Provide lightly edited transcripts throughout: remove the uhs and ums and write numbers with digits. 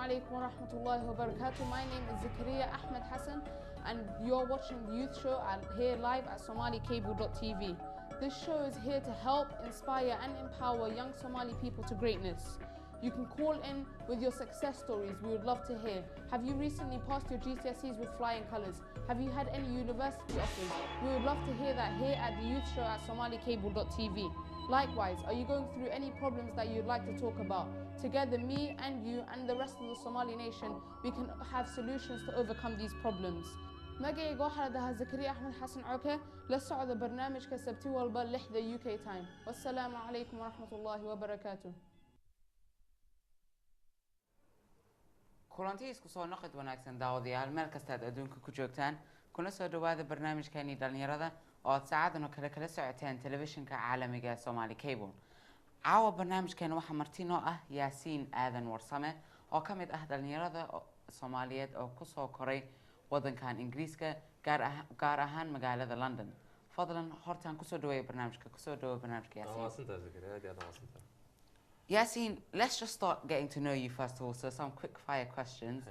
alaikum wa rahmatullahi wa barakatuh. My name is Sakariye Axmed Hassan and you're watching the youth show here live at somalicable.tv. This show is here to help, inspire and empower young Somali people to greatness. You can call in with your success stories. We would love to hear. Have you recently passed your GCSEs with flying colours? Have you had any university offers? We would love to hear that here at the youth show at somalicable.tv. Likewise, are you going through any problems that you'd like to talk about? Together, me and you and the rest of the Somali nation, we can have solutions to overcome these problems. magacayga waxaa la dhahaa Sakariye Axmed Xasan Cawke la socda barnaamijka sabti walba 6 UK time. Wassalaamu calaykum waraxmatullaahi wabarakaatuh. kulanti isku soo noqod wanaagsan daawadayaal meel kasta aad adduunka ku joogtaan kuna soo dhawaada barnaamijkeeni dhalinyarada oo aad saacadan oo kala socoteen telefishinka caalamiga ee Somali Cable. caawa barnaamijkeena waxaa marti noo ah Yaasiin Aadan Warsame oo ka mid ah dhalinyarada Soomaaliyeed oo ku soo koray wadankan Ingiriiska gaar ahaan magaalada London. fadlan hortaan ku soo dhaweey barnaamijka Yaasiin. Yasin, let's just start getting to know you first of all. So some quick fire questions.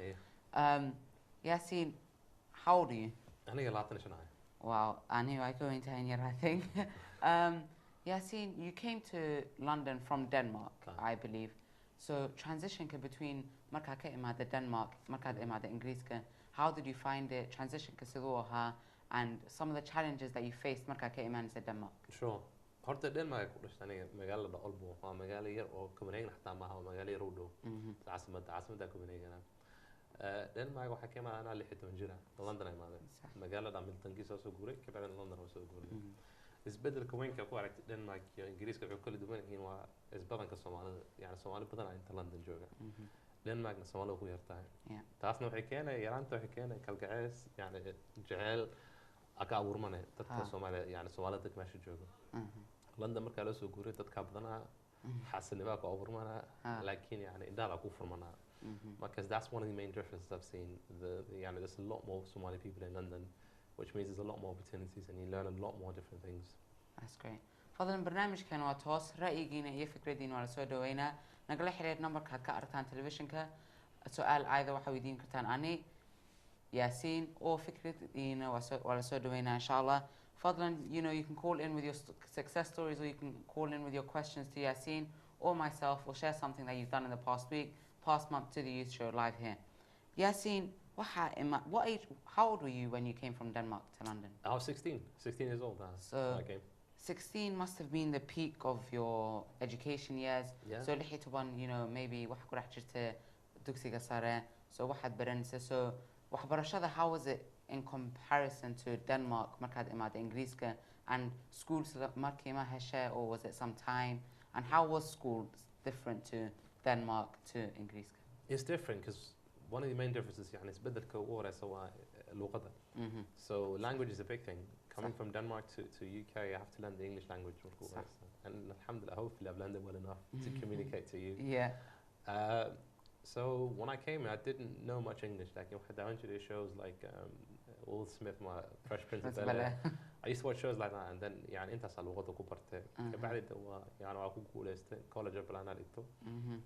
Yasin, how old are you? I'm 25. Wow, I knew I go into here, I think. Yasin, you came to London from Denmark, I believe. So transition between marka ka imada Denmark, marka imada Ingiriiska, how did you find it? Transition ka and some of the challenges that you faced marka ka imada Denmark. Sure. horta Denmark ku dhashay aniga magaalada Olbo waa magaalo yar oo Copenhagen xataa ma aha magaalo yar u dhow caasimada Copenhagen Denmark waxa ka imaan anaa 16 jir London ay maadeen magaalada Miltonkiisa soo guuray ka bacdan London oo soo guuray isbedelka weynka ku aragtay Denmark iyo Ingiriiska wuxuu kala duwan yihiin waa isbadanka Soomaalida yani Soomaali badan inta London jooga Denmark Soomaali ku yartahay taasna waxay keenay yaraanta waxay keenay kalgaceys yani jecel aka abuurmane dadka Soomaaliya yani Soomaalida meesha jooga London marka la soo guuray dadka badanaa xasilnimo ka abuurmana laakiin yani indhaha ku furmana because that's one of the main differences I've seen there's a lot more Somali people in London which means there's a lot more opportunities and you learn a lot more different things. That's great. فضلا برنامجكن waa toos ra'yigiina iyo fikradiina waa soo dhaweynaa nagala xiriir numberka aad ka aragtaan telefishinka su'aal ayda waxa weydiin kartaan ani Yasin oo fikradiina waa la soo dhaweynaa insha Allah. Fadlan, you know, you can call in with your success stories or you can call in with your questions to Yasin or myself or share something that you've done in the past week, past month to the youth show live here. Yasin, what age, how old were you when you came from Denmark to London? I was 16 years old so 16 must have been the peak of your education years. So لحيت one, you know, maybe waxa ku raxjirta dugsiga sare, so waxaad baranaysa, so waxbarashada, how was it in comparison to Denmark markaad imaada Ingiriiska and schools markii ma heshay or was it some time and how was school different to Denmark to Ingiriiska? It's different because one of the main differences يعني isbedelka ugu horeysa waa luqada. So language is a big thing. Coming from Denmark to UK you have to learn the English language and alhamdulillah hopefully I've learned it well enough to communicate to you. So when I came I didn't know much English like I went to the shows like Will Smith my Fresh Prince of Bel-Air. I used to watch shows like that and then يعني انت صار لغته كبرت كبعد يعني واكو كولست كولج بلانا ليتو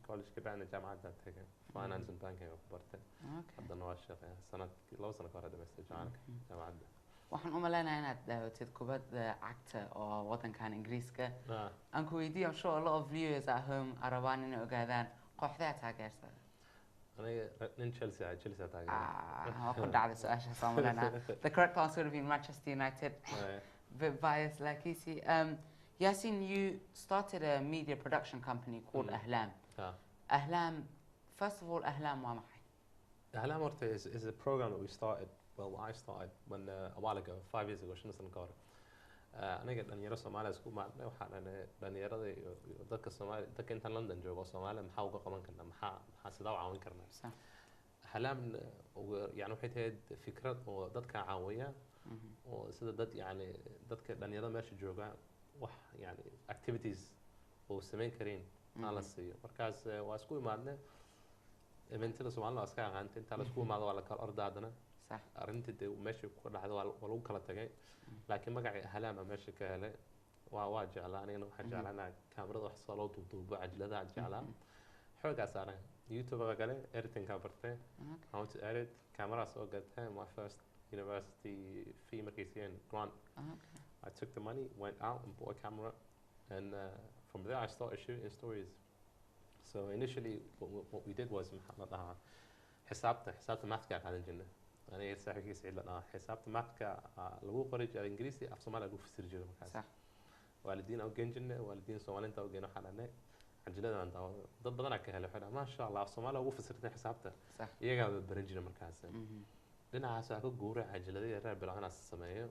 كولج كبعد جامعة ذاتك فاينانس اند بانكينج كبرت هذا نوع الشيء سنة لو سنة كهرباء دمست جامعة waxaan u maleynayaa inaad daawatid kubadda cagta oo wadankan Ingiriiska aan ku weydiiyay I'm sure a lot of viewers at home arabaan inay ogaadaan kooxda taageersan أنا Chelsea The correct answer would have been Manchester United. Bit biased like you see. Yasin, you started a media production company called Ahlam. Ahlam, first of all, Ahlam wa mahay? Ahlam is a program that we started, well I started when a while ago, 5 years ago, شنو سنة كاره. أنا قد أن يرى Somali سكون معنا وحنا لأن يرى ذاك الصومالي ذاك أنت لندن جوا Somali محاوقة كمان كنا محاسدة وعاون كرنا. حلام يعني وحيد هاد فكرة وذاك عاوية وسد يعني ذاك لأن يرى ماشي جوا وح يعني activities وسمين كرين على السير مركز واسكون معنا إمتى الصومالي أسكان عن أنت على سكون معنا ولا كالأرض عندنا. صح. أرنت وماشي كل واحد ولو كلا تجي لكن ما قاعد هلامة ماشي كهلا وواجع على أنا واحد جعل أنا كاميرا وحصلات وضوء عجلة عجلة حوجة صار YouTube قال editing كبرته Okay. I want to edit camera so قلتها my first university fee مركزين grant Okay. I took the money went out and bought a camera and from there I started shooting stories so initially what we did was محمد حسابته ماث قاعد على الجنة أنا يرسح كيس عيد لنا حسابته ماث لو قريج الإنجليزي أفصل ما لقوا في السرجة صح. والدين أو جنجنة والدين سومالي أنت أو جنوا حنا عجلنا أنت ضد بدنا كهلا حنا ما شاء الله أفصل ما لقوا في السرجة حسابته صح. يجا برنجنا مركز لنا عساكو جورة عجلة دي رأي بالعنا السماية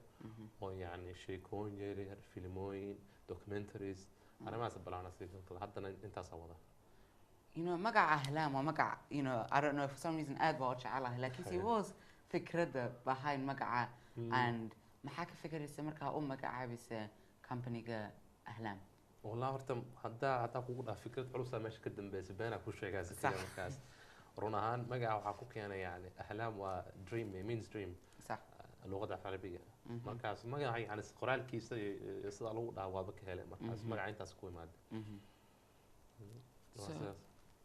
ويعني شيكون جيري فيلموين دوكيومنتريز أنا ما أسبب بالعنا سيدنا حتى أنت صوّده You know مقع أحلام ومقع you know I don't know for some reason أد بوش على لكن he was فكرة behind مقع and محاك فكرة يستمرها مقع بس company جا أحلام والله ورتم هدا كودا فكرة عروسة ماشي كدم بس بينك وش شيء كاس كذا مركز رونهان مقع وحقوق يعني أحلام ودريم means dream صح اللغة العربية مركز مقع يعني قرال كيس يصدقوا ده وابك هلا مركز مقع أنت سكوي ماد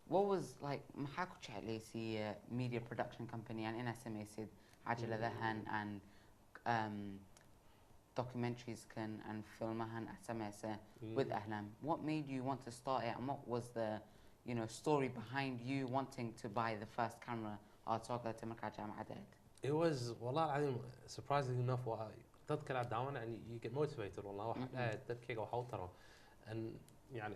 what was like محاكو شعلي سي media production company يعني أنا سميسيد عجلة ذهن and documentaries كان and فيلمهن أسميسه with أحلام what made you want to start it and what was the you know story behind you wanting to buy the first camera أعتقد تمركز جامعة داد It was والله العظيم surprisingly enough تذكر الدعوة يعني you get motivated والله واحد تذكر وحاوطره and يعني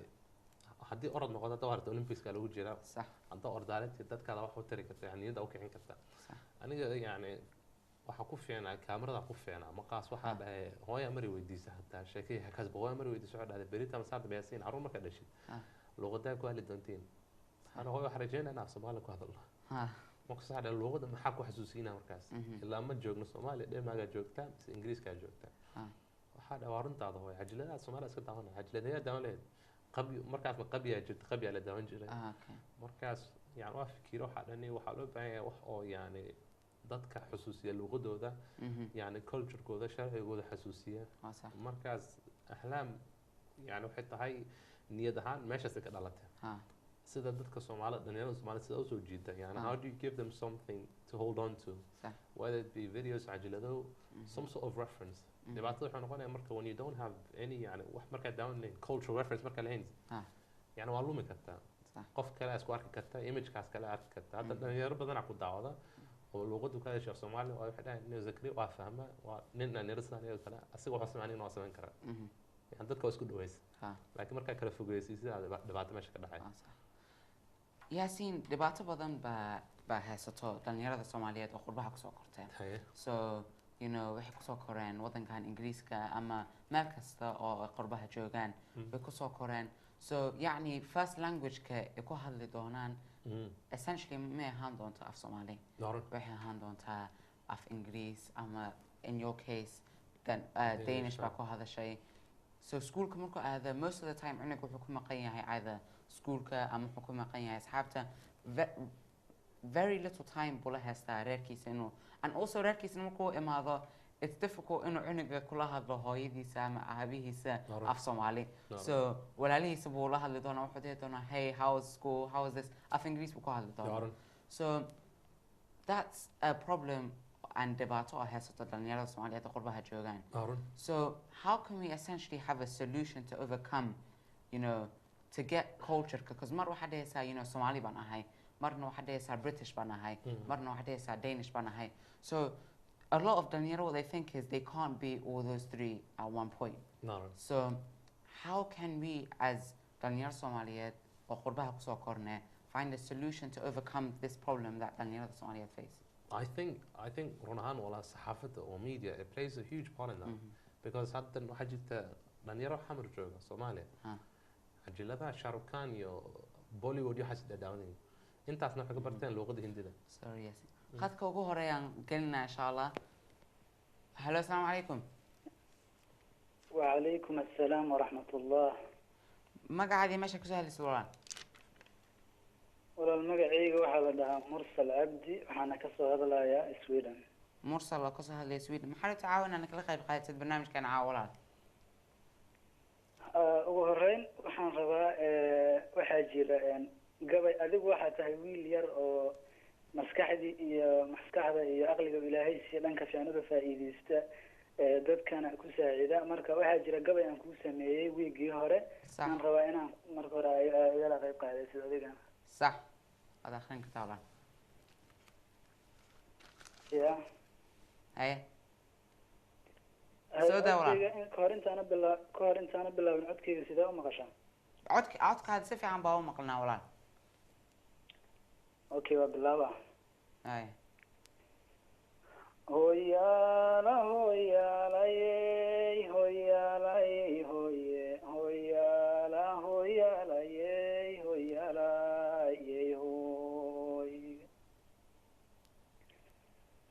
haddii orod noqoto hadda horta Olympics-ka lagu jira صح hadda ordaalada dadka wax u tari karta yani iyada u kicin karta aniga yani waxa ku fiicnaa kaamirada ku fiicnaa maqaas waxa dhahay hooyo mari weydiisa hatta sheekay hakaas hooyo mari weydiisa waxa dhahay berita masaad beesiin arun marka dhashid luqada ku heli doontiin ana hooyo waxa rajeynaa inaan Soomaali ku hadalno maqaas waxa dhahay luqada maxaa ku xasuusinaa markaas ilaa ma joogno Soomaali dheemaaga joogtaa mise Ingiriiska joogtaa waxa dhahay waruntaada hooyo hajlada Soomaali iska daawana hajlada daawaneed قبي مركز قبي جد قبي على داون جري مركز يعني وافكير واحد أني وحلو بعي وح يعني ضدك حساسية اللغة ده يعني culture كذا شرع كذا حساسية مركز أحلام يعني وحتى هاي نية دهان ماشي سكدالتها سيدا ضدك Somali دنيا Somali سيدا أوسو جدا يعني how do you give them something to hold on to whether it be videos عجلة some sort of reference دبعت إحنا نقول مركز when you don't have any يعني واحد مركز down cultural reference مركز الهند يعني والله كتا قف كلا أسكو أرك كتا image كاس كلا أرك كتا هذا يا رب بدنا نقول دعوة واللغة وكذا شيء Somali وواحد نذكره وأفهمه وننا نرسل عليه وكذا أسيقو حسب عني نواصل من كرا يعني ضد كويس كدويس لكن مركز كلا فوقيسي هذا دبعت ماشي كده حي ياسين دبعت بدن بهسطو دنيا الصومالية وقربها كسو كرتين so you know waxay ku soo koreen wadankan Ingiriiska ama meel kasta oo qurbaha joogaan way ku soo koreen so yani first language ka ku hadli doonaan essentially ma ahaan doonto af Soomaali waxay ahaan doontaa af Ingiriis ama in your case then Danish baa ku hadashay so schoolka markuu aada most of the time anigu wuxuu ku maqan yahay either schoolka ama wuxuu ku maqan yahay asxaabta very little time bula haystaa reerkiisa inuu and also reerkiisa markuu imaado it's difficult inuu cunuga kula hadlo hooyadiisa ama aabihiisa af Soomaali so walaalihiisa buu la hadli doonaa wuxuu dhihi doonaa hey how's school how is this af Ingiriis buu ku hadli doonaa so that's a problem and dhibaato oo haysato dhalinyarada Soomaaliyeed qurbaha joogaan so how can we essentially have a solution to overcome you know to get culture because mar waxa dhahaysaa you know Soomaali baan ahay marna waxa dhahaysaa British baan ahay marna waxa dhahaysaa Danish baan ahay so a lot of dhalinyaro what they think is they can't be all those three at one point so how can we as dhalinyaro Soomaaliyeed oo qurbaha ku soo kornay find a solution to overcome this problem that dhalinyarada Soomaaliyeed face I think runahaan wala saxaafada oo media it plays a huge part in that because hadda waxa jirta dhalinyaro xamar jooga Soomaaliya ajilada Shahrukh iyo Bollywood iyo xasida daawanay intaasna waxa ka barteen luqadda Hindida sorry yes qadka ugu horeeyaan galnaa insha Allah hello assalamu alaykum wa alaykum assalam wa rahmatullah magacaadi meesha ku soo helisay wala magacayga waxa la dhahaa Mursal Abdi waxaana ka soo hadlayaa Sweden Mursal ka soo hadlay Sweden maxaa la tacaawinaa kala qayb qaadatay barnaamijkan caawalaad ugu horeyn waxaan rabaa waxa jira gabay adigu waxaa tahay wiil yar oo maskaxda iyo aqliga ilaahay si dhanka fiican uga faa'iideysta dadkana ku saacida marka waxaa jira gabay aan kuu sameeyey wiigii hore aan rabaa inaan marka hore igala qayb qaadaysid adigana صح هذا خلينا كتابا ya هاي سودا ولا kahor intaana bilaabin codkayga sidee u maqashaan عودك هذا سفي عن باو مقلنا ولا okay waa bilaaba هاي hoyaala hoyaalayey hoyaalayey hoye hoyaala hoyaalayey hoyaalayey hoy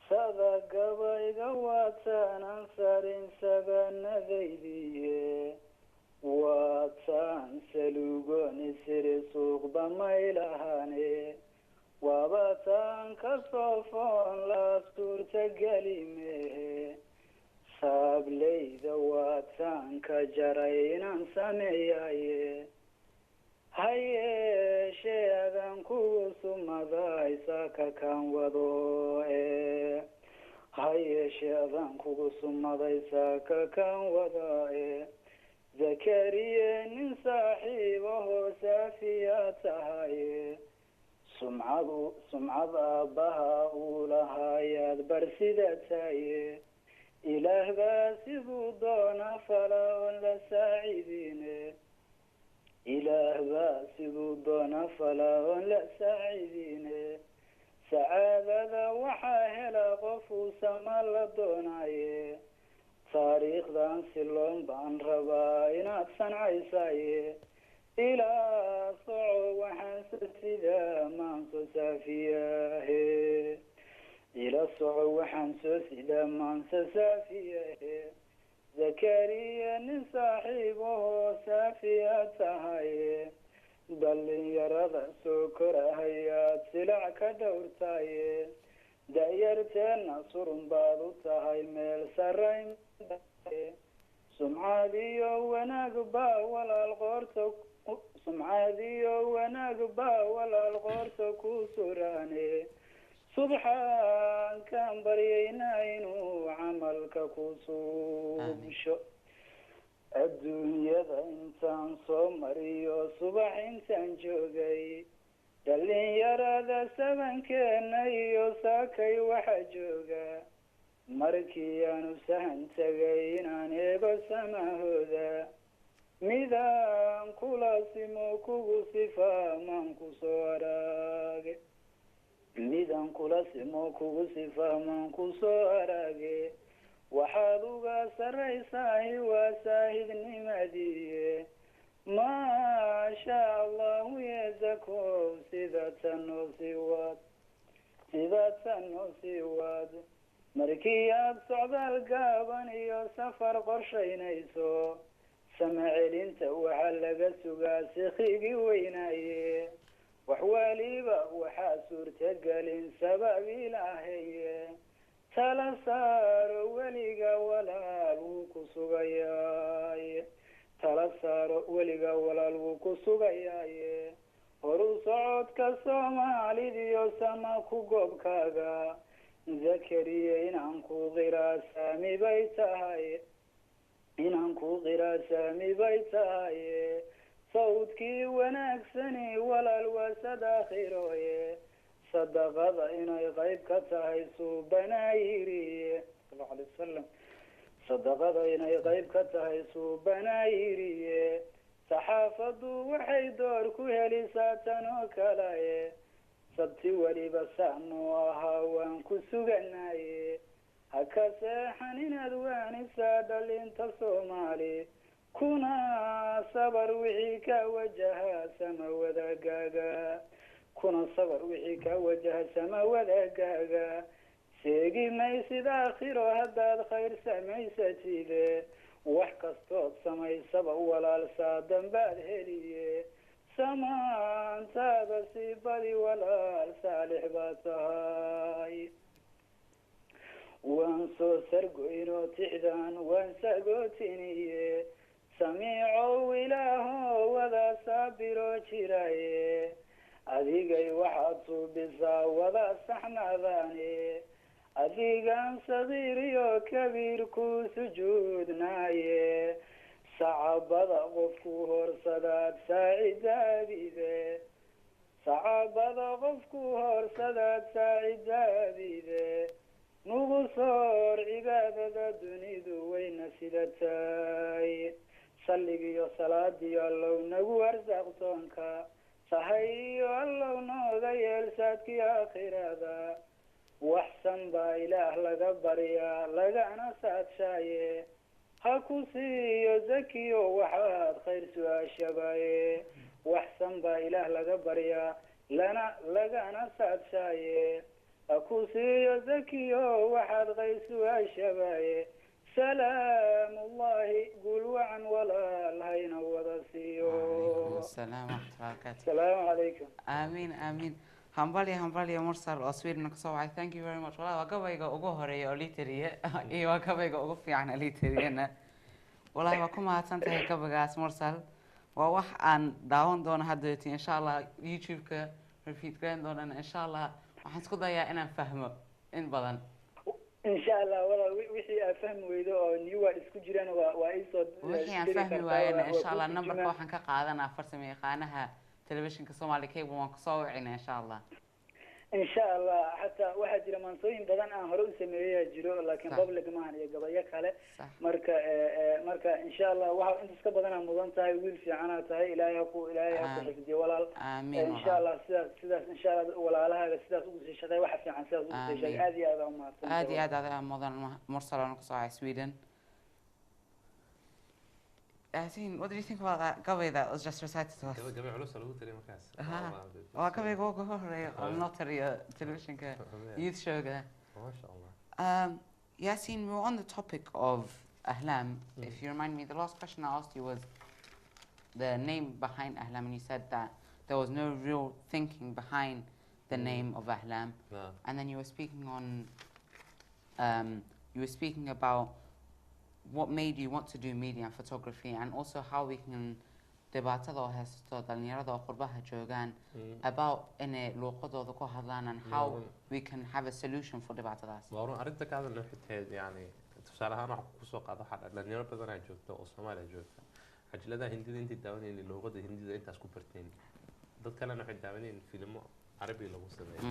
sada gabayga waataanan sarin sabanadaydiye waataan salugoni siri suuqba maylahane waabataan kasoo foon la suurta gelimehe saableyda waataan ka jaray inaan sameeyaye hayeeshee adan kugu sumadaysa kakan wado hayeeshee adan kugu sumadaysa kakan wada zakariye nin saaxiibahoo saafiya tahaye sumcad aabbaha uu lahaayaad barsidataye ilaah baa siduu doona fala oon la saacidiine ilaah baa siduu doona fala oon la saacidiine sacaadada waxaa hela qofuu sama la doonaye taariikhdan siloon baan rabaa inaad sancaysaye ilaa soco waxaan soo sidaa maanso saafiyahe ila soco waxaan soo sidaa maanso saafiyahe zakariya nin saaxiibahoo saafiya tahaye dhalinyarada soo korahayaad silac ka dhowrtaye da'yarteenna surun baad u tahay meel sarayn sumcadiyo wanaag baa walaal qoorta ku suraane subxaankaan baryaynaa inuu camalka ku suubsho adduunyada intaan soo mariyo subax intaan joogay dhalinyarada sabankeena iyo saakay waxa jooga markii aanu sahan tagay inaan eego samahooda midaan kula simo kugu sifaa maan kusoo araage midaan kula simo kugu sifaa maan kusoo araage waxaad uga sarraysaahi waa saahidnimadiiye maasha allahu yeesakow sida tanoo sii waad markii aad socdaal gaaban iyo safar qorshaynayso sama celinta waxaa laga sugaa sikigi weynaaye wax waliba waxaa suurtagelin sabab ilaahaye tala saaro weliga walaal wuu ku sugayaaye tala saaro weliga walaal wuu ku sugayaaye horu socodka soomaalidiyo sama ku goobkaaga zakariye inaan ku qiraa saami bay tahaye sawdkii wanaagsani walaal waa sadaakhirooye sadaqada inay qayb ka tahay suubanayiriye sallallahu alayhi wasallam sadaqada inay qayb ka tahay suubanayiriye saxaafadu waxay door ku helisaa tan oo kalaye sabti weliba saanu ahaa waan ku suganaye haka seexan inaad waanisaa dhalinta soomaali kuna sabar wixii ka wajaha sama wadaagaaga seegi maysid aakhiro haddaad khayr samaysatide wax kastood samaysaba walaal saadan baad heliye samaantaada sii badi walaal saalix baa tahay waan soo sargoynoo tixdan waan sagootiniye samiicow ilaaho wada saabiroo jiraye adigay waxaad suubisaa wada saxnaadaane adigan sagiir iyo kabiir ku sujuudnaaye sacabada qofku horsadaad saacidaadide sacabada qofku horsadaad saacidaadide nugu soor cibaadada dunidu wayna sida tahay salligiyo salaadiyo allow nagu arsaaqsoonka sahayo allow nooga yeelsaadkii aakhirada waxsan baa ilaah laga baryaa lagana saadshaye ha ku siiyo zakiyo waxaad khayr su-aashabaye waxsan baa ilaah laga baryaa lagana saadshaye ha ku siiyo zakiyo waxaad khayr su-aashabaye سلام الله قول وعن ولا الهينا ولا سيو السلام ورحمة الله وبركاته. السلام عليكم. آمين آمين. همبالي مرسل أصوير نكسوعي. Thank you very much. والله وقبيقة أقوه هري أوليتريه. إيه وقبيقة أقوه في عن أوليتريه أنا. والله وكم هاتنت هيك بقاس مرسل. ووح عن داون دون هدوتي إن شاء الله يوتيوب ك رفيد كرين دون أنا إن شاء الله وحنسكت ضيا أنا فهمه إن بدن. إن شاء الله والله وحي أفهم ويدو نيوا إسكو جيران وإيصد وحي أفهم ويانا إن شاء الله النمبر كوحن كقاعدنا فرسمي قانها تلفزيون كصومالي كيبل وانكصوعنا إن شاء الله إن شاء الله حتى واحد جرا منصوين بدن هرو سمية جرو لكن قبل جماعة قبل يكله مركا إن شاء الله واحد أنت سك بدن مدن تاي ويل في عنا تاي إلهي أكو حفظي ولا آمين إن شاء الله سداس إن شاء الله ولا لها سداس وش شيء واحد في عن سداس وش شيء هذه هذا ما هذا مدن مرسل ونقصاع سويدن. Yasin, what do you think about that Gabi that was just recited to us? Gabi علوس لو تري مكاس. وقبل يقول هوري النوتري television ك youth show كده. ما شاء الله. Yasin, we were on the topic of Ahlam. If you remind me, the last question I asked you was the name behind Ahlam, and you said that there was no real thinking behind the name of Ahlam. And then you were speaking on, you were speaking about what made you want to do media and photography, and also how we can dhibaatada oo haysto dhalinyarada oo qurbaha joogaan about inay luuqadooda ku hadlaan and how we can have a solution for dhibaatadaas. Waa arrinta ka hadalna xigteed yani tusaale ahaan waxa ku soo qaado waxa dhalinyaro badan ay joogto oo Soomaaliya joogta xajlada hindida intii daawanayeen luuqada hindida intaas ku barteen dad kalena waxay daawanayeen filmo carabi lagu sameeyo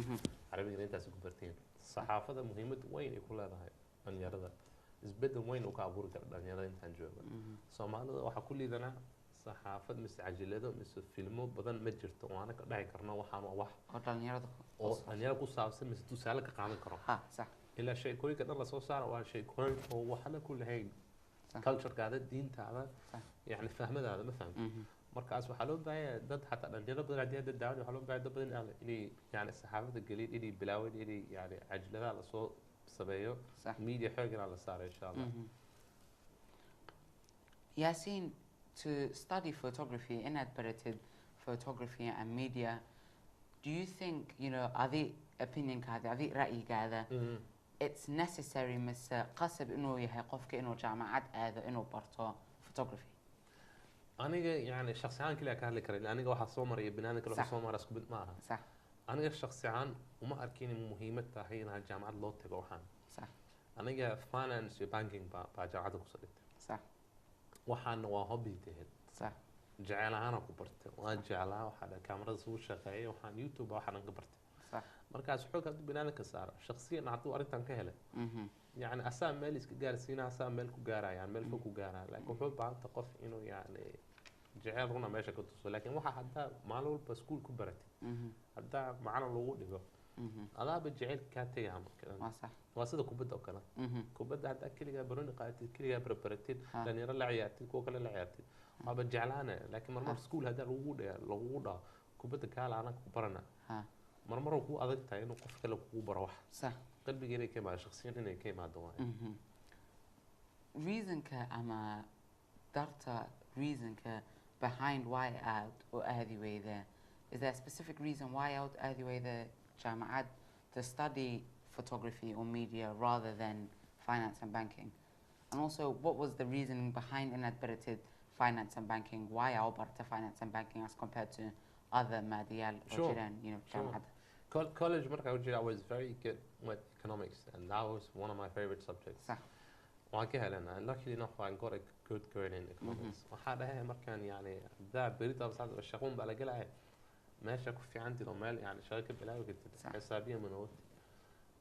carabiga intaas ku barteen saxaafada muhiimad weyn ay ku leedahay dhalinyarada isbedel weyn oo ka abuuri kara dhalinyarada intaan jooga Soomaalida waxa ku liidana saxaafad miscajilado mis filmo badan ma jirto oo aan ka dhaxay karno waxaan wax oo dhalinyarada ku saabsan mis tusaale ka qaadan karo صح ila shay kooyinka dhan la soo saaro waa shay kooyin oo waxna ku lahayn culture-kaada diintaada yani fahmadaada ma fahmo markaas waxa loo baahay dad xataa dhalinyaro badan hadii dad daawan waxa loo baahay dad badan inay yani saxaafada galin inay bilaaween inay yani ajlada la soo sameeyo media xoogana la saaro insha Allah. Yasin, to study photography, inadequate photography and media, do you think, you know, are the opinion كهذا are the رأي كهذا it's necessary مس قصب إنه يحقق إنه جامعات هذا إنه برضه photography. أنا يعني شخصيا كله كهذا كريم أنا واحد صومر يبنان كله صومر أسكبت معها. صح. أنا شخصيا وما أركين مهمة هي إنها الجامعات لو تجوحان. صح. أنا جا finance banking بجامعات كوسرت. صح. وحن وهابي تهد. صح. جعلها أنا كبرت وجعلها وحدا كاميرا صور شقية وحن يوتيوب وحنا كبرت. صح. مركز حوك بنانا كسارة شخصيا نعطوا أريد كهلة. يعني أسام ماليس كجارسينا أسام مالك كجارة يعني مالك كجارة لكن حب عن تقف إنه يعني جعل هنا ماشي كنت لكن واحد حدا معلول بسكول كبرت. حدا معنا لو دقة. هذا بجعل كاتي هم كذا. صح. واسد كوبدا وكذا. كوبدا هذا كل جا بروني قاعد كل جا بربرتين لأن يرى العياتي كوكل العياتي. ما بجعلانه لكن مرمر سكول هذا لوودا كوبدا كهلا أنا كبرنا. مرمر هو أذكر تاي إنه قف كله كوبرا واحد. صح. قلبي جري كم شخصيا إنه كم عدوان. reason كأما درتا reason ك behind why out or هذه ويدا is there a specific reason why out هذه ويدا جامعات to study photography or media rather than finance and banking, and also what was the reasoning behind inadequate finance and banking? Why out barta finance and banking as compared to other maadiyal oo Sure, jiraan jaamacadda college markaa u jira I was very good with economics and that was one of my favorite subjects صح waan ka helana and luckily enough I got a good grade in economics waxaa dhahay markaan yani daa berita saacad shaqoon baa la galaya meesha ku fiicantii oo meel yani shaqo ka bilaabi kartid xisaabiya manood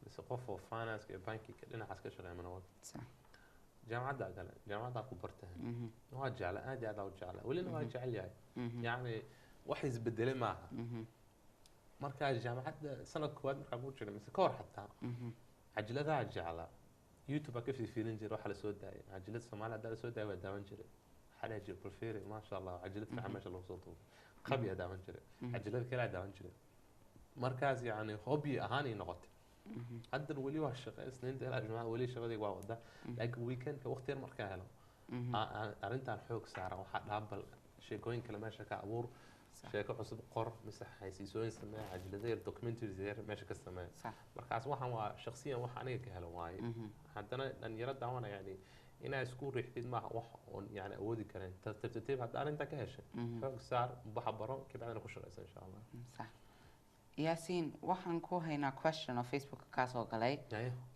mise qof oo finance iyo bankiga dhinacaas ka shaqeeya manood صح jaamacadda gale jaamacadda ku bartay waa jecla aad iyo aad u jecla welina waa jecel yahay yani wax isbedelay maaha markaa jaamacadda sanad koowaad markaa ku jiray mise ka hor xataa cajaladaha jecla youtube ka fiirin jiray waxa la soo daayay cajalad Soomaali hadda la soo daayay waa daawan jiray xalay jir profeer ma sha Allah cajalad fiican meesha lagu soo duubay qabi daawan jiray cajalad kale daawan jiray markaas yani hobby ahaan ay noqotay hadda wali waa shaqo isniinta ilaa jumcada wali shaqadii waa wada laakiin weekendka waqti yar markaa helo arrintan xoog saaran waxa dhaabal sheekooyin kale meesha ka abuur sheeko cusub qor mise xaysiisooyin sameeya cajalada yar documentaries yar meesha ka sameeya markaas waxaan waa shakhsiyan wax aniga ka helo waaye haddana dhalinyaro daawana yani inaa isku riixdid maaha wax oon yani awoodi karin tartiib hadda arrinta ka heshay xoog saar waxa baro kabacdina ku shaqaysa insha Allah Yasin waxaan ku haynaa question oo Facebook ka soo galay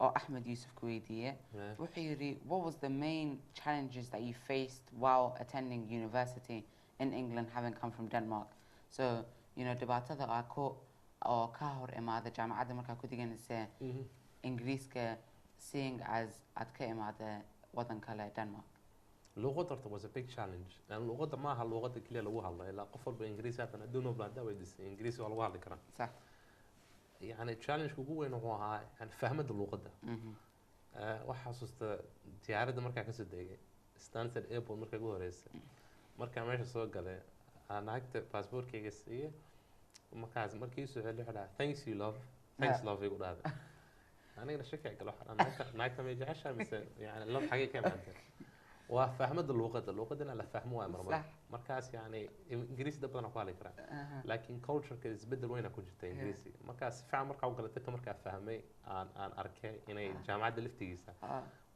oo Axmed Yusuf ku weydiiyay wuxuu yiri what was the main challenges that you faced while attending university in England having come from Denmark so dhibaatada oo ka hor imaada jaamacadda markaa ku diganaysa Ingiriiska seeing as aad ka imaada wadan kale Denmark luqadda was a big challenge luqadda maaha luqadda kaliya lagu hadlo ilaa qof walba Ingiriisi haatan aduunka baada weydiisay Ingiriisi waa lagu hadli karaa صح يعني challenge ugu weyn wuxuu ahaa aan fahmada luqadda waxa xasuusta diyaaradda markaa ka soo degay Stansted Airport markaa ugu horeysay markaa meesha soo galay aan agta passportkayga siiyay markaas markii soo celiyay waxa thanks you love thanks love igu dhahday aniga shaki galo waxaan naagta ma jeceshahay mise yani love xagee ka imaatay waa fahmada luqadana la fahmo waa marmar markaas yani Ingiriisi dad badan ku hadli karaan laakiin culture-ka isbedel weyn ku jirta Ingiriisi markaas fiican markaa u galatay ka markaa fahmay aan arkay inay jaamacadda liftigiisa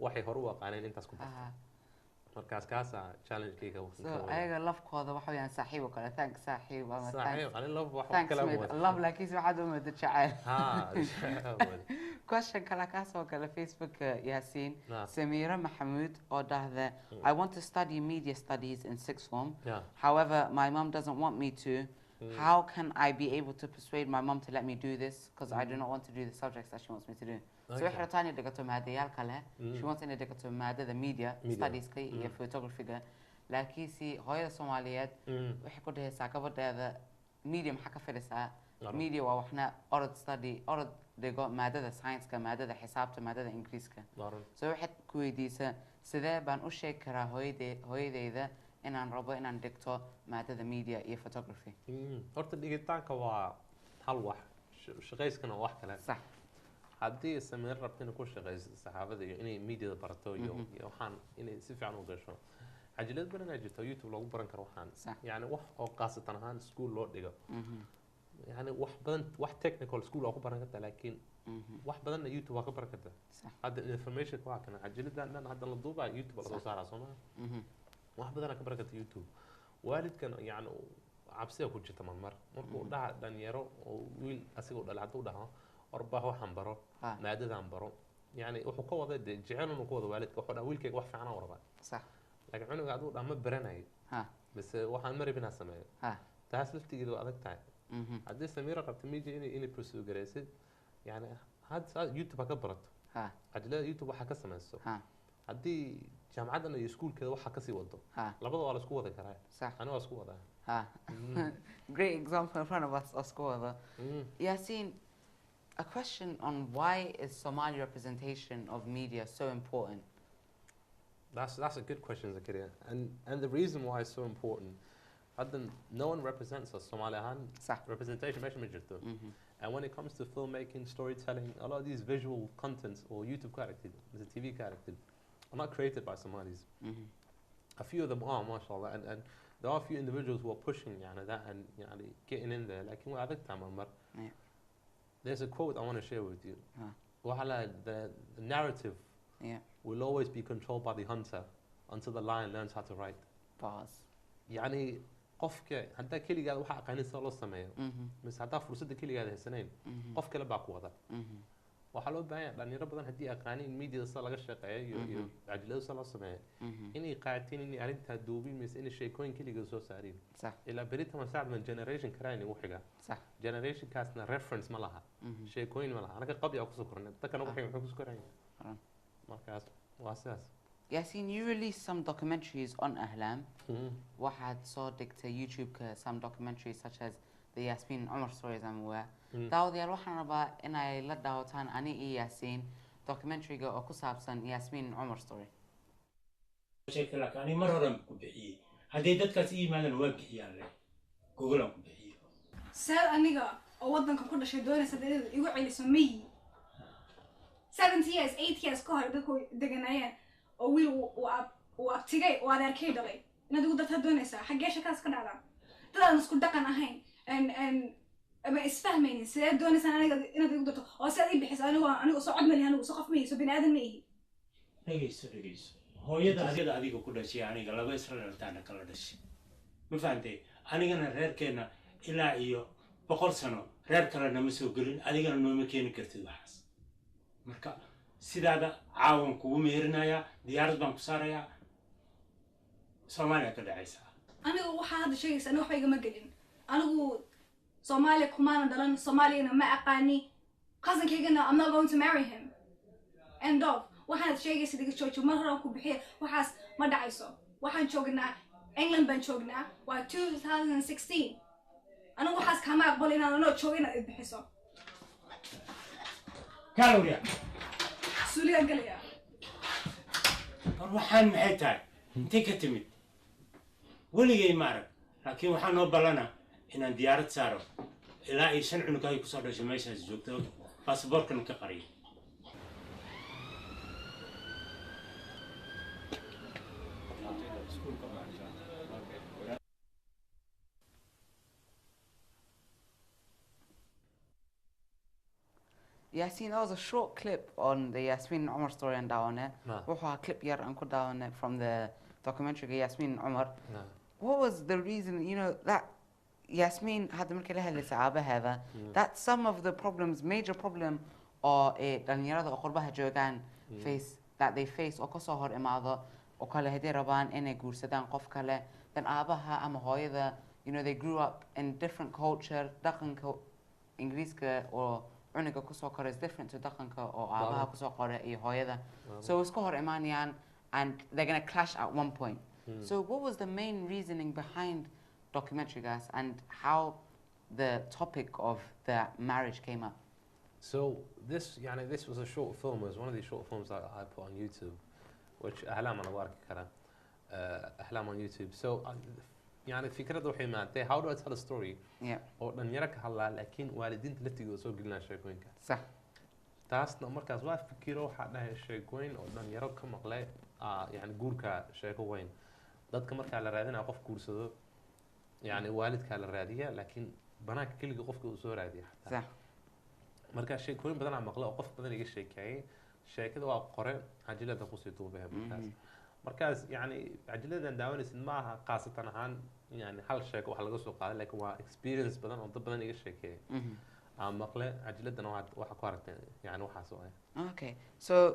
waxay hor u aqaaneen intaas ku bartay markaas kaasa challenge-kayga ayaga lafkooda waxa weeyaan saaxiib oo kale thanks saaxiib ama saaxiib ani love waxa kala wada love laakiin waxaad u muddo jacayl question kala ka soo gala Facebook Yasin Samira Mahmoud oo dhahda I want to study media studies in sixth form however my mom doesn't want me to how can I be able to persuade my mom to let me do this because I do not want to do the subjects that she wants me to do so waxay rabtaa inay dhigato maadayaal kale she wants inay dhigato maadada media studies-ka iyo photography-ga laakiin si hooyada Soomaaliyeed waxay ku dhahaysaa gabadheeda media maxaa ka fadhisaa media waa waxna orod dhigo maadada science-ka maadada xisaabta maadada Ingiriiska so waxay ku weydiisaa sidee baan u sheegi karaa hooyadeyda inaan rabo inaan dhigto maadada media iyo photography horta dhigitaanka waa hal wax shaqayskana wax kale صح haddii Samir rabto inay ku shaqayso saxaafada iyo inay media barato iyo waxaan inay si fiican u gasho cajalad badan ay jirto YouTube lagu baran karo waxaan yani wax oo qaasatan ahaan school loo dhigo يعني wax badan wax technical school oo ku baran kartaa laakiin wax badan YouTube waa ka baran kartaa hadda information waa kana cajiladan hadda la duubaa YouTube la soo saaraa Soomaa wax badan ka baran kartaa YouTube waalidkan yani cabsi ku jirta marmar markuu dhaca dhalinyaro oo wiil asigoo dhalay haduu dhaho orbaah waxaan baro maadadan baro yani wuxuu ka wada jecel inuu ku wada waalidka wuxuu dhahay wiilkayga wax fiican oo rabaa صح laakiin cunuga haduu dhama baranayo bas waxaan maribina sameeyo taas laftigeedu adag tahay haddii Samira qabto media inay pursue garaysid yani had YouTube ka barato cajalada YouTube waxa ka samayso haddii jaamacadana iyo iskuulkeeda waxa ka sii wado labada waa la isku wada karaa ana waa isku wada great example in front of us isku wada Yasin a question on why is Somali representation of media so important that's a good question Sakariye and the reason why it's so important no one represents us Somali representation and when it comes to filmmaking storytelling a lot of these visual contents or YouTube characters the TV characters are not created by Somalis a few of them are mashallah and there are a few individuals who are pushing that and getting in there like there's a quote I want to share with you the narrative will always be controlled by the hunter until the lion learns how to write pause يعني qofka hadda keligaad waxa aqaanin sida loo sameeyo mis hadda fursadda keligaad haysanayn qof kale baa ku wada waxa loo baahan yahay dhalinyaro badan haddii aqaanin media sida laga shaqeeyo iyo cajalada sida loo sameeyo inay qaateen inay arrintaa duubin mise inay sheekooyin keligood soo saareen ilaa berita ma saacdan generation karaan ugu xiga generation kaasna reference ma laha sheekooyin ma laha anaga qabya ku soo kornay dadka ugu xiga wuxuu ku soo korayay markaas waa sidaas Yasin, you released some documentaries on Ahlam. Waxaad soo dhigtay YouTube-ka some documentaries such as the Yasmin Umar stories I'm aware. Daawadayaal waxaan rabaa inay la daawataan ani iyo Yasin documentary-ga oo ku saabsan Yasmin Umar story. sheekay laakiin ani mar horan ku bixiyay haddii dadkaas ii yimaadaan waa bixiyaan le google ku bixiyo sar aniga oo wadanka ku dhashay doonaysa dad igu celiso miyi 7 years 8 years ka hor dadku deganayeen oo wiil uu abtigay oo adeerkay dhalay inaad ugu dartaa doonaysaa xaggee shakaas ka dhacdaa dad aan isku dhaqan ahayn ama isfahmaynin sidee doonaysaa aniga inaad igu darto oo sidaad ii bixiso anigu soo cod malihi anigu soo qof mayso bini aadan ma ihi dhegeyso hooyada adiga ku dhashay aniga laba isra dhaltaana kala dhashay ma fahantay anigana reerkeena ilaa iyo 100 sano reer kalena ma soo gelin adigana nooma keeni kartid waxaas marka sidaada caawan kugu meerinaya diyaarad baan ku saaraya Soomaaliya ka dhacaysa anigu waxa hadda sheegaysa anigu waxba igama gelin anigu Soomaaliya kumaana dhalan Soomaaliyana ma aqaani cousinkaygana I'm not going to marry him end of waxaad sheegaysa diga joojo mar hore ku bixiyo waxaas ma dhacayso waxaan joognaa England baan joognaa waa 2016 anigu waxaas kama aqbal inaan anoo joogo inaad bixiso Kaloria suuliga galaya waxaan maxay tahay intee ka timid weligay ma arag laakiin waxaan noo balana inaan diyaarad saaro ilaa ay 5 cunug ay ku soo dhashay meeshaas joogto baasaboorkan ka qariyo Yasin, that was a short clip on the Yasmin Umar story and Dawane. Wuxuu clip yar aan ku daawanay from the documentary Yasmin Umar. What was the reason, you know, that Yasmin had markii la hadlaysay aabaheeda that some of the problems, major problem oo dhalinyarada oo qurbaha joogaan that they face oo kasoo hor imaado oo kale hadii rabaan inay guursadaan qof kale dan aabaha ama hooyada, you know, they grew up in different culture, dhaqanka Ingiriiska oo cuniga kusoo koray is different to dhaqanka oo aabaha kusoo koray iyo hooyada. So isku hor imaanayaan and they're going to clash at one point. So what was the main reasoning behind documentary guys and how the topic of the marriage came up? So this was a short film. It was one of these short films that I put on YouTube, which أحلام أنا بارك كلام أحلام on YouTube. So يعني فكرة وحي معناتها how do I tell a story؟ أو نيرك هلا لكن والدين تلتي وصل قلنا شيكوين كا. صح. تاسنا مركز واحد فكروا حنا شيكوين أو نيرك كم غلاء يعني جوركا شيكوين. ضد كمرك على رادين أقف كورسه يعني والدك على الرادية لكن بناك كل قف كورسه رادية حتى. صح. مركز شيكوين بدنا عم مغلاء قف بدنا يجي شيكاي شيء كذا وقرن عجلة تقص يتوب بها مركز يعني عجلة داون معها قاصة عن يعني حل شيء وحل قصة قال لك هو experience بدنا نطب بدنا يجي شيكاي عم مغلاء عجلة واحد قارن يعني واحد سؤال. Okay, so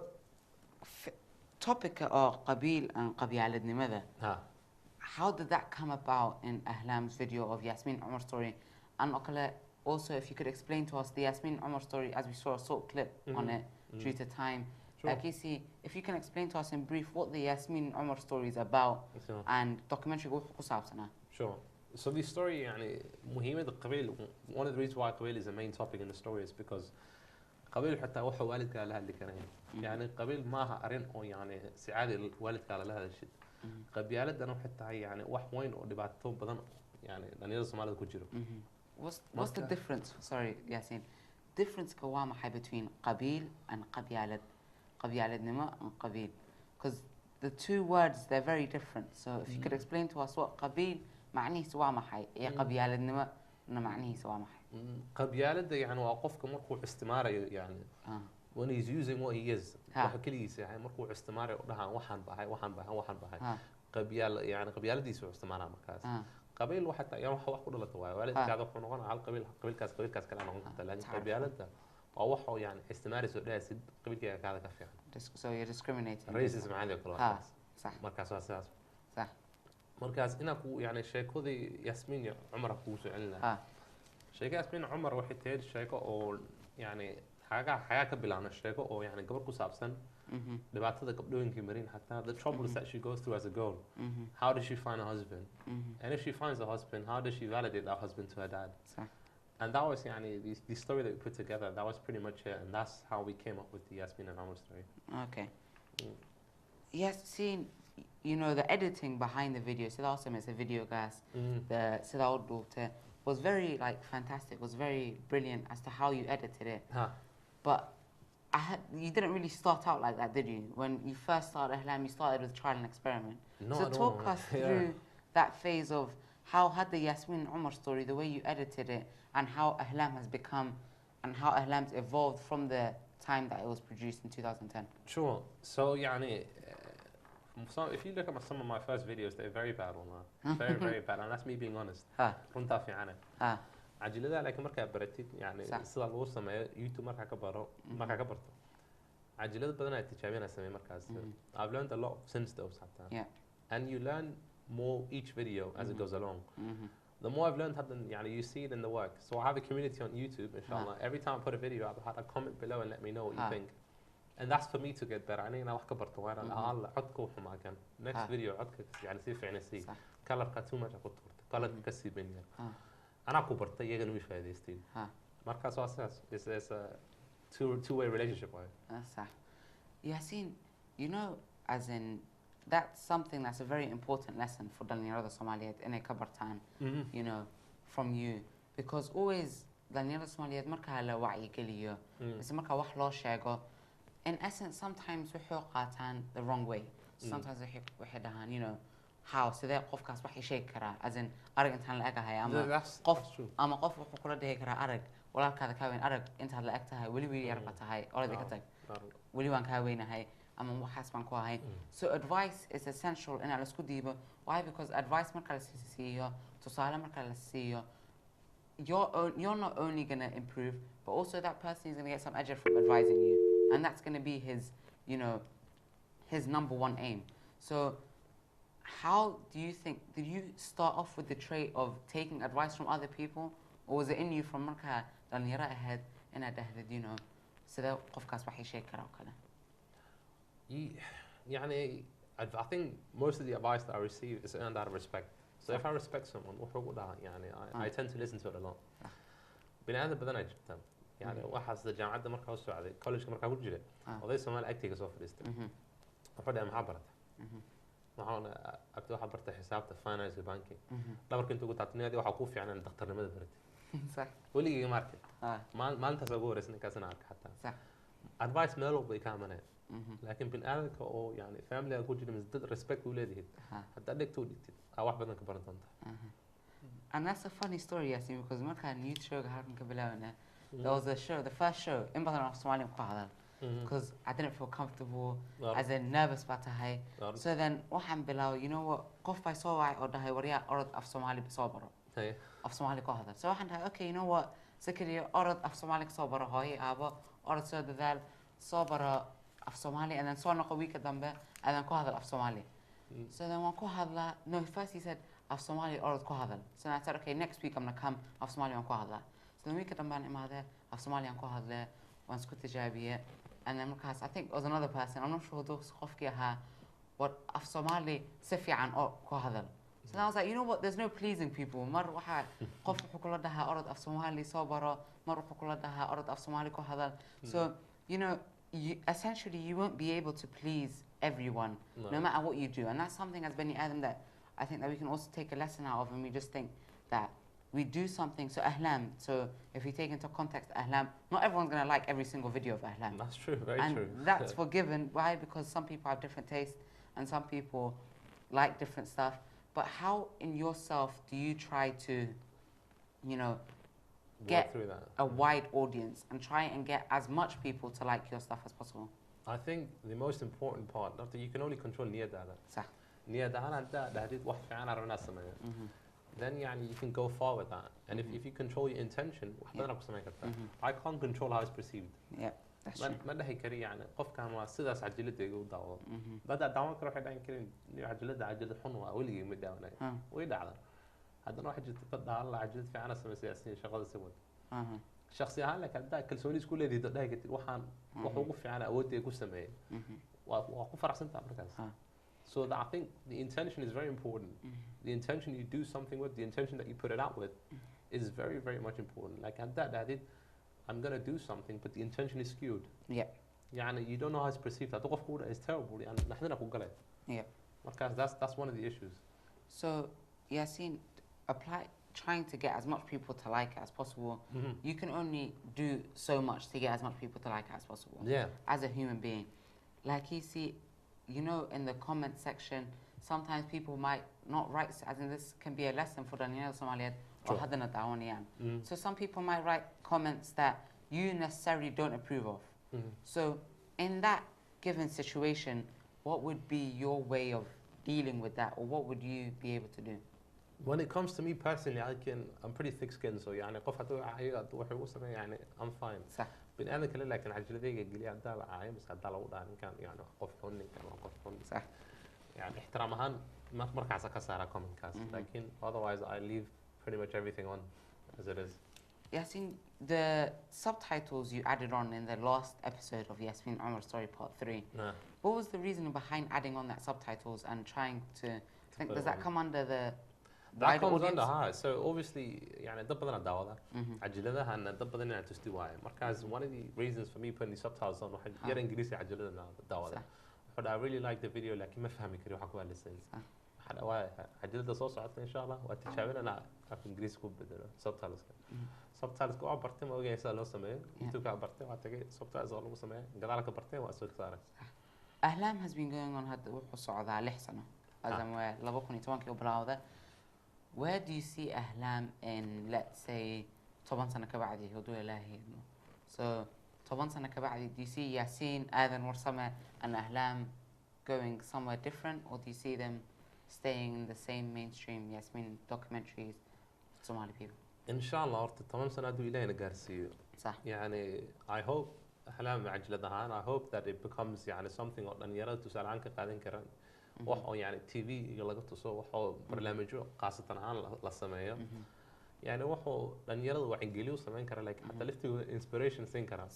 topic قبيل عن قبيلة ماذا؟ How did that come about in Ahlam's video of Yasmin Umar story? And also, if you could explain to us the Yasmin Umar story, as we saw a short clip on it due to time. Sure. Casey, if you can explain to us in brief what the Yasmin Umar story is about and documentary Sure. So the story, يعني مهمة القبيل. One of the reasons why قبيل is the main topic in the story is because قبيل حتى وحى والدك على هذا الكلام. يعني قبيل ما أرين أو يعني سعادة والدك على هذا الشيء. قبيلة أنا حتى هي يعني وين اللي بعدهم بدن يعني لأن Somali كجيرو. What's the difference? Sorry, Yasin. Difference كوامة between قبيل and قبيلة نما and قبيل. Because the two words they're very different. So if you could explain to us what قبيل معنيه سوامة حي يا قبيلة نما معنيه سوامة حي. قبيلة ده يعني وقف كمركو استمارة يعني. When he's using what he is. وحكي يعني مركو استمارة ده وحن بهاي. قبيلة يعني قبيلة دي سو استمارة مكاس. قبيل واحد يعني واحد كله لطوع والد كذا وحنقول على قبيل كاس كلام نقول لكن قبيلته أو واحد يعني استماري سؤال سد قبيل كذا كافي So you're discriminating. رئيس معاذ كله صح مركز أساس صح مركز إنا كو يعني شيء كذي ياسمين عمره كو سؤالنا شيء ياسمين عمر واحد تيج شيء أو يعني حاجة قبل عن الشيء أو يعني قبل كو سابسن دبعت هذا قبلين كمرين حتى the troubles that she goes through as a girl how does she find a husband and if she finds a husband how does she validate that husband to her dad and that was يعني the story that we put together that was pretty much it and that's how we came up with the Yasmin and Amr story. Okay. Yes, seeing you know the editing behind the video, so awesome as a video guys. The Sidal daughter was very like fantastic, was very brilliant as to how you edited it. But you didn't really start out like that, did you? When you first started Ahlam, you started with trial and experiment. No, so talk us through that phase of how had the Yasmin Umar story, the way you edited it, and how Ahlam has become, and how Ahlam's evolved from the time that it was produced in 2010. Sure. So يعني if you look at some of my first videos, they're very bad والله. Very bad, and that's me being honest. runtaa fiicane. عجلة لكن مركا برتي يعني سida lagu sameeyo YouTube marka ka barto عجلة badan ay tijaabiyaan sameey markaas I've learned a lot since those حتى and you learn more each video as it goes along the more I've learned يعني you see it in the work so I have a community on YouTube inshallah every time I put a video I'll have a comment below and let me know what you think and that's for me to get better أنا wax ka barto waan alla codku xumaa kan next video codka يعني si fiicna si color ka too much ku turto color ka si benya أنا كبرت يجن مش فايدة استيل. مركز أساس is a two-way relationship right? صح. Yasin, you know, as in that's something that's a very important lesson for Daniela Somali in a kabartan, you know, from you because always Daniela Somali marka hala وعي كليه. بس marka wax loo sheego. In essence, sometimes we حقاتان the wrong way. Sometimes we حدهان, you know. how sidee qofkaas wax isheeg karaa as in arag intaan la egahay ama qof wuxuu kula dhihi karaa arag walaalkaada kaa weyn arag intaad la eg tahay weli wiil yar ba tahay orodii ka tag weli waan kaa weynahay ama waxaas baan ku ahay so advice is essential in la isku diibo why because advice marka la siiyo tusaale marka la siiyo you're not only going to improve but also that person is going to get some ajr from advising you and that's going to be his you know his number one aim so how do you think, did you start off with the trait of taking advice from other people or was it in you from marka dhalinyaro ahead inaad dhahdid you know sida qofkaas wax sheeg kara oo kale يعني I think most of the advice that I receive is earned out of respect so if I respect someone wuxuu ku dhahaa يعني I tend to listen to it a lot bini aadam badan ay jirtaan يعني waxaas jaamacadda markaa u socday college markaa ku jiray oday Soomaali agtiga soo fadhiistay wuxuu dhahay maxaa baratay waxaan abti waxa bartay xisaabta finance banking dhabarka intuu ku taatniyadii waxa ku fiican in dhakhtarnimada baratay صح weligiga markay maalintaas ugu horeysan ninkaas aan arka xataa صح advice meel walba ay ka amaneen laakiin bin aadamka oo yani family ku jira misdad respect u leedahay hadda dhigto dhigtid wax badan ka baran doonta and that's a funny story Yasin because markaan youth show halkan ka bilaabana there was a show the first show in badan af Somali ku hadal because I didn't feel comfortable as a nervous batahay so then waxaan bilaw you know what qof bay soo wacay oo dhahay wariya orod af Somali soo baro af Somali ku hadal so waxaan dhahay okay you know what Sakariye orod af Somali soo baro hooyo aabo orod soo dadaal soo baro af Somali and then soo noqo week dambe and then ku hadal af Somali so then waan ku hadla no first he said af Somali orod ku hadal so I said okay next week I'm going to come af Somali waan ku hadla so then week dambe aan imaade af Somali aan ku hadle waan isku tijaabiye and then because I think it was another person I'm not sure those qofkii ahaa what af Somali si fiican oo ku hadal so I was like you know what there's no pleasing people mar waxa qof wuxuu kula dhahaa orod af Somali soo baro mar wuxuu kula dhahaa orod af Somali ku hadal so you know essentially you won't be able to please everyone no matter what you do and that's something as Bani Adam that I think that we can also take a lesson out of and we just think that we do something so Ahlam so if we take into context Ahlam not everyone's going to like every single video of Ahlam that's true very and true that's forgiven why because some people have different tastes and some people like different stuff but how in yourself do you try to you know get a wide audience and try and get as much people to like your stuff as possible I think the most important part not that you can only control niyadada صح niyadana hadda dhahdid wax fiican aragna sameeyo then يعني you can go far with that. And if you control your intention, wax badan aad ku samayn kartaa. I can't control how it's perceived. Yeah, that's true. ما dhahi kari يعني qofkan waa sidaas cajiladayga u daawado. Bada daawan karo waxay dhahan karin cajalad xun waa weligay ma daawanay. Way dhacdaa. haddana waxaa jirta dad dhaha alla cajalad fiican aad samaysay asiin shaqada si wad. shakhsi ahaan laakiin haddaa kalsooni isku leedahay dad dhahay kadib waxaan wax ugu fiican awoodday ku sameeyay. waa ku faraxsantaa markaas. So I think the intention is very important. The intention you do something with, the intention that you put it out with, is very, very much important. Like at that, I'm gonna do something, but the intention is skewed. Yeah. يعني you don't know how it's perceived. هتقف is terrible. يعني نحن نقول قلت. Yeah. Because that's one of the issues. So Yasin, trying to get as much people to like it as possible. You can only do so much to get as much people to like it as possible. Yeah. As a human being, like you see. You know, in the comment section, sometimes people might not write, as in this can be a lesson for Daniel Somali or Hadana Dawaniyan. So some people might write comments that you necessarily don't approve of. So in that given situation, what would be your way of dealing with that, or what would you be able to do? When it comes to me personally, I'm pretty thick-skinned, so يعني قف يعني I'm fine. صح. بين أنا كله لكن عجلتي قلي عدال عايم بس عدال وضع كان يعني قف هون كان قف هون. صح. يعني احترامهن ما مركز على كسر كومن كاس لكن otherwise I leave pretty much everything on as it is. Yasin, the subtitles you added on in the last episode of Yasmin Umar Story Part 3. What was the reason behind adding on that subtitles and trying to think? Does that come under the that comes under her. So obviously يعني dad badan daawada cajaladaha and dad badan inay tusti waaye markaas one of the reasons for me putting the subtitles on waxa yar ingiriisi cajalada daawada but I really like the video laakiin ma fahmi kari waxa ku hadlaysan waxa waa cajalada soo socota insha Allah waa tijaabinana af ingiriisi ku bedelo subtitles ku bartay ma ogay sida loo sameeyo intuu ka bartay waa tagay subtitles oo lagu sameeyo gadaal ka bartay waa soo saaray Ahlam has been going on hadda wuxuu socdaa 6 sano azamwa 2010 bilowda. Where do you see Ahlam in, let's say, 10 سنة كبعدي هدول الله So 10 سنة كبعدي, do you see Yasin, Adan, Warsama and Ahlam going somewhere different, or do you see them staying in the same mainstream Yasmin documentaries with Somali people? Inshallah, after 10 سنة do إلهي نقارسيه. صح. يعني I hope أحلام عجلتها I hope that it becomes يعني something أن يرى تسأل عنك قاعدين كران. waxoo yani TV laga tuso waxoo barnaamijyo qaasatan ahaan la sameeyo yani waxoo dhalinyarada wacyi sameyn kara like hatta liftigu inspiration siin kara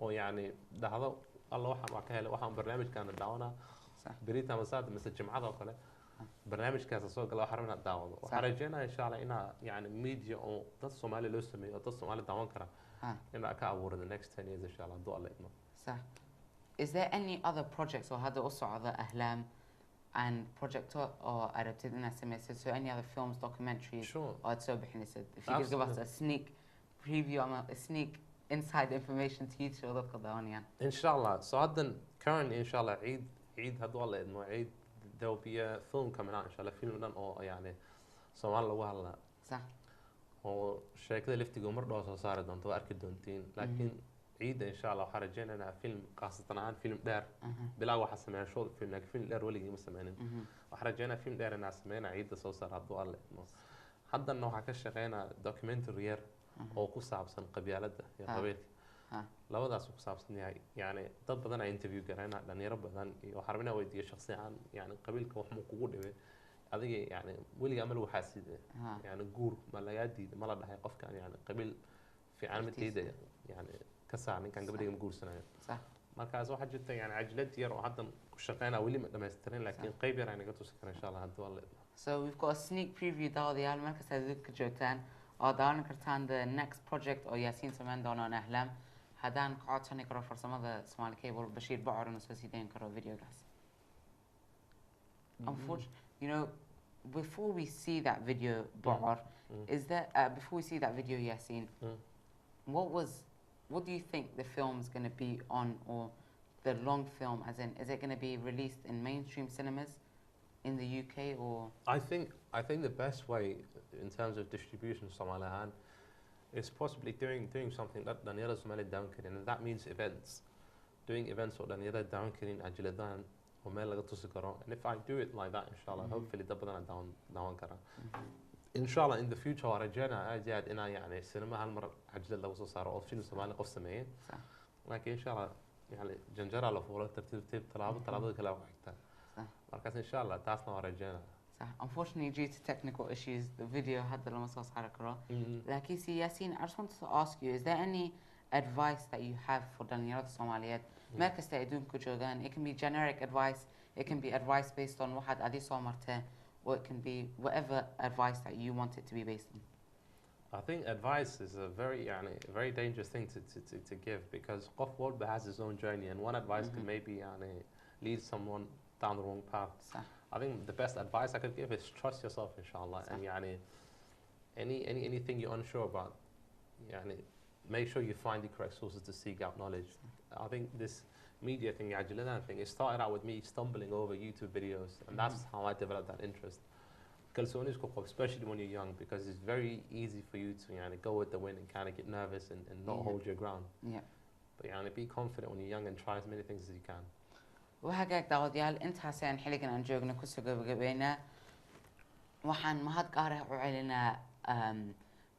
oo yani dhahdo alla waxaan waa ka helay waxaan barnaamijkan daawana berita masaad mise jimcada oo kale barnaamijkaas soo gala waxaan rabnaa daawado waxaan rajeynayaa insha Allah ina yani media oo dad Soomaali loo sameeyo dad Soomaali daawan kara ina ka abuuro the next 10 years insha Allah duu alla idmo. Is there any other projects or hadda u socda Ahlam and project or adapted in SMS, so any other films, documentaries, sure. or so behind it. If you could give us a sneak preview, a sneak inside information to you to look at the onion. Inshallah. So currently, inshallah, Eid hadwala idmo Eid. There will be a film coming out, inshallah, film done or يعني Somali وهلا. صح. أو شيء كذا لفتي قمر دوسة صارت دون توارك دونتين لكن عيد إن شاء الله وحرجينا أنا فيلم قصة عن فيلم دار بلا واحد سمعنا شو فيلم لكن فيلم دار ولي مسمعين وحرجينا فيلم دار أنا سمعنا عيد صوصر هذا الله حتى إنه حكش شغينا دوكيومنتري أو قصة بسن قبيلة يا قبيل لو ده قصة بسن يعني dad badan ay interview garayna dhalinyaro badan iyo xarbina weydiiyay shakhsi ahaan yani qabiilka wax mu kugu dhibay adiga yani weliga amal waxa sidee yani guur ma laga diiday ma la dhahay qofkan yani qabiil fiican ma tiiday yani ka saanin kan gabadhiga guursanayo صح markaas waxa jirta yani ajlad yar oo hadda ku shaqeynaa weli ma dhameystirin laakiin qayb yar ay naga tusi karaan insha Allah hadda waa So we've got a sneak preview daawadayaal markaas aad ka joogtaan oo daawan kartaan the next project oo Yasin sameyn doona Ahlam hadaan qaadan karo farsamada Somali Cable Bashir Bacor inuu soo siideen karo videogaas. Unfortunately, you know, before we see that video, Bacor, is there before we see that video, Yasin, what do you think the film's going to be on, or the long film, as in, is it going to be released in mainstream cinemas in the UK, or? I think the best way in terms of distribution, Somalihan, is possibly doing something that Daniela Somali downkirin, and that means events. Doing events or Daniela downkirin ajiladan or meel laga tusi karo. And if I do it like that, inshallah, hopefully dad badan down kara. ان شاء الله in the future ورجعنا اجاد انا يعني السينما هالمره عجلت لو صار او فيلم سومالي قف سمين صح لكن ان شاء الله يعني جنجرة لفوله ترتيب طلاب كلا وحدة صح مركز ان شاء الله تاسنا ورجعنا صح unfortunately due to technical issues the video هذا لما صار كرا لكن سي ياسين I just wanted to ask you is there any advice that you have for دلنيرات الصوماليات مركز تأيدون كجوجان it can be generic advice it can be advice based on واحد أدي صومرته or it can be whatever advice that you want it to be based on. I think advice is a very dangerous thing to give because قف world has his own journey and one advice can maybe lead someone down the wrong path. صح. I think the best advice I could give is trust yourself inshallah and anything you're unsure about make sure you find the correct sources to seek out knowledge. I think this media thing it started out with me stumbling over YouTube videos and that's how I developed that interest. Especially when you're young because it's very easy for you to go with the wind and kind of get nervous and not hold your ground. Yeah. But be confident when you're young and try as many things as you can. وهاجاك داوديال أنت حسين حلقنا عن جوجنا كسر قبينا وحن ما هاد قاره وعلنا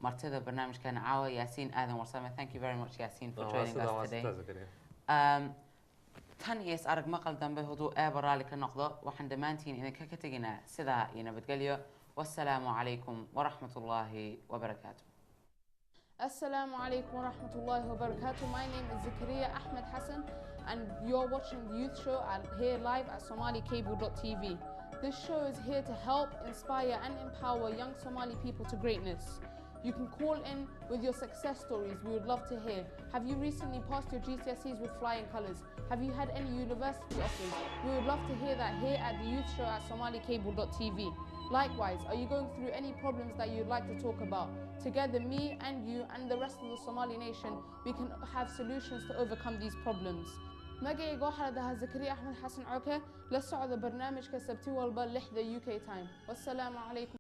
مرتضى برنامج كان عاوي ياسين آدم ورسامة. Thank you very much Yasin for joining us today. تانيس أرق مقال دم بهدوء برالك النقطة وحن دمانتين إنك كتجنا سدا ينبتقليو والسلام عليكم ورحمة الله وبركاته. Assalamu alaikum wa rahmatullahi wa barakatuh. My name is Sakariye Axmed Hassan and you're watching the youth show here live at somalicable.tv. This show is here to help, inspire and empower young Somali people to greatness. You can call in with your success stories. We would love to hear. Have you recently passed your GCSEs with flying colours? Have you had any university offers? We would love to hear that here at the youth show at somalicable.tv. Likewise, are you going through any problems that you'd like to talk about? Together, me and you and the rest of the Somali nation, we can have solutions to overcome these problems. مقعي قوحة لدها زكريا أحمد حسن عوكة لسعود برنامج كسبتي والبا لحظة UK time. والسلام عليكم.